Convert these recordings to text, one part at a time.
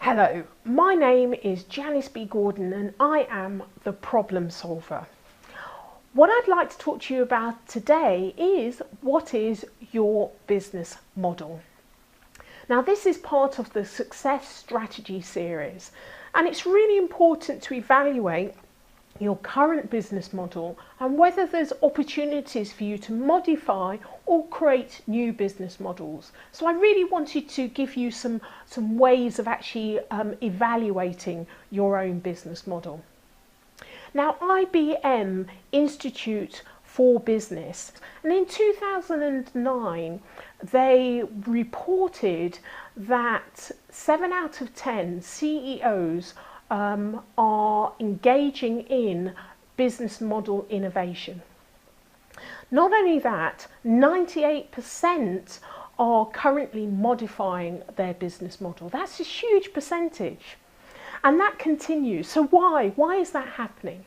Hello, my name is Janice B Gordon and I am the problem solver. What I'd like to talk to you about today is what is your business model. Now this is part of the success strategy series and it's really important to evaluate your current business model and whether there's opportunities for you to modify or create new business models. So I really wanted to give you some ways of actually evaluating your own business model. Now IBM Institute for Business, and in 2009 they reported that 7 out of 10 CEOs are engaging in business model innovation. Not only that, 98% are currently modifying their business model. That's a huge percentage. And that continues. So why? Why is that happening?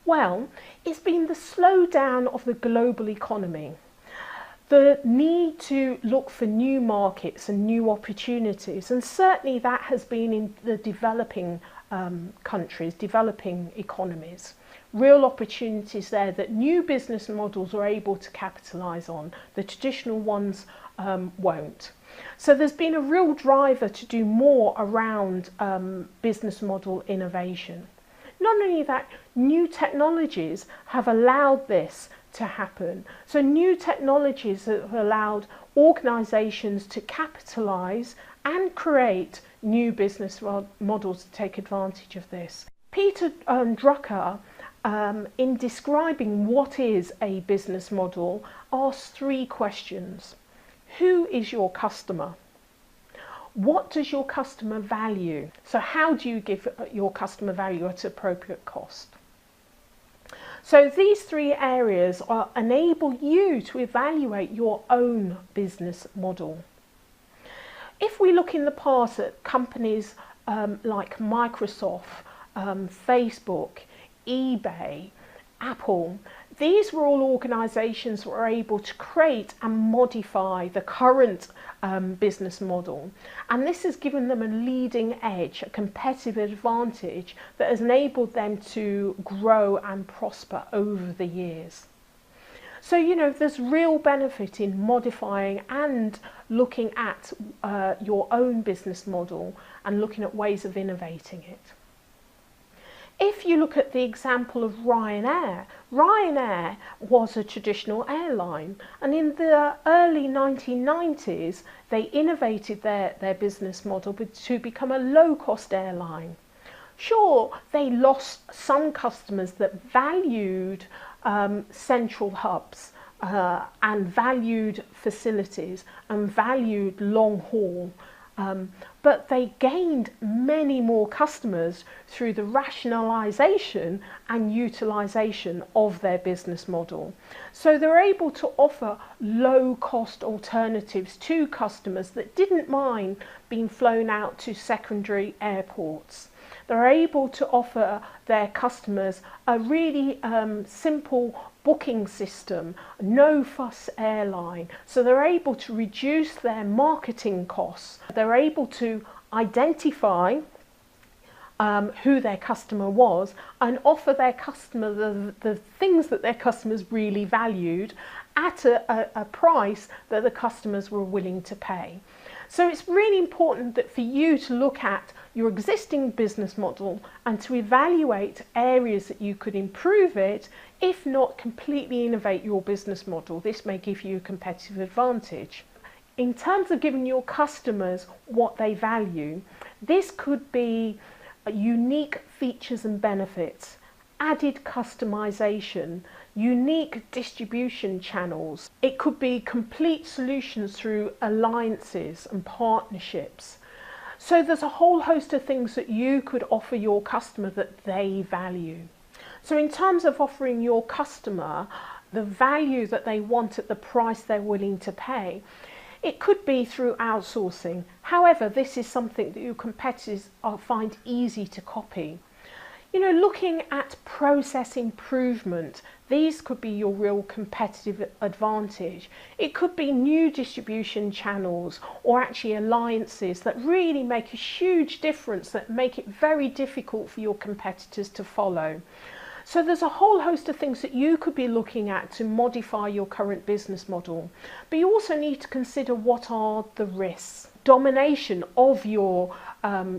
Well, it's been the slowdown of the global economy. The need to look for new markets and new opportunities, and certainly that has been in the developing countries, developing economies. Real opportunities there that new business models are able to capitalise on, the traditional ones won't. So there's been a real driver to do more around business model innovation. Not only that, new technologies have allowed this to happen. So new technologies have allowed organisations to capitalise and create new business models to take advantage of this. Peter Drucker, in describing what is a business model, asks 3 questions. Who is your customer? What does your customer value? So how do you give your customer value at appropriate cost? So these 3 areas enable you to evaluate your own business model. If we look in the past at companies like Microsoft, Facebook, eBay, Apple, these were all organisations that were able to create and modify the current business model, and this has given them a leading edge, a competitive advantage that has enabled them to grow and prosper over the years. So there's real benefit in modifying and looking at your own business model and looking at ways of innovating it. If you look at the example of Ryanair, Ryanair was a traditional airline, and in the early 1990s they innovated their business model to become a low-cost airline. Sure, they lost some customers that valued central hubs and valued facilities and valued long haul. But they gained many more customers through the rationalisation and utilisation of their business model. So they're able to offer low-cost alternatives to customers that didn't mind being flown out to secondary airports. They're able to offer their customers a really simple booking system, no fuss airline. So they're able to reduce their marketing costs. They're able to identify who their customer was and offer their customer the things that their customers really valued at a price that the customers were willing to pay. So it's really important that for you to look at your existing business model and to evaluate areas that you could improve it, if not completely innovate your business model. This may give you a competitive advantage. In terms of giving your customers what they value, this could be unique features and benefits, added customization, unique distribution channels. It could be complete solutions through alliances and partnerships. So there's a whole host of things that you could offer your customer that they value. So in terms of offering your customer the value that they want at the price they're willing to pay, it could be through outsourcing. However, this is something that your competitors find easy to copy. You know, looking at process improvement, these could be your real competitive advantage. It could be new distribution channels or actually alliances that really make a huge difference, that make it very difficult for your competitors to follow. So there's a whole host of things that you could be looking at to modify your current business model. But you also need to consider what are the risks. Domination of your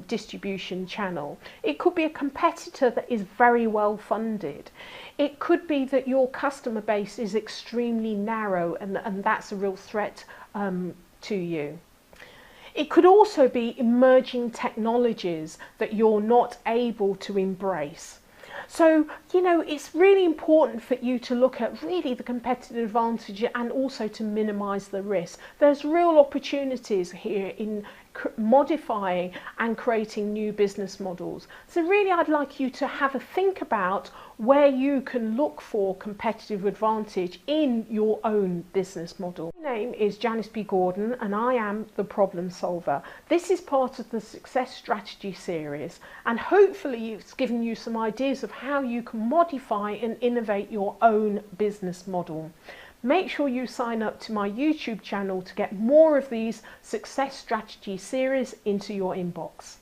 distribution channel. It could be a competitor that is very well funded. It could be that your customer base is extremely narrow and that's a real threat to you. It could also be emerging technologies that you're not able to embrace. So, you know, it's really important for you to look at really the competitive advantage and also to minimise the risk. There's real opportunities here in modifying and creating new business models. So really I'd like you to have a think about where you can look for competitive advantage in your own business model. My name is Janice B Gordon and I am the problem solver. This is part of the Success Strategy series and hopefully it's given you some ideas of how you can modify and innovate your own business model. Make sure you sign up to my YouTube channel to get more of these Success Strategy series into your inbox.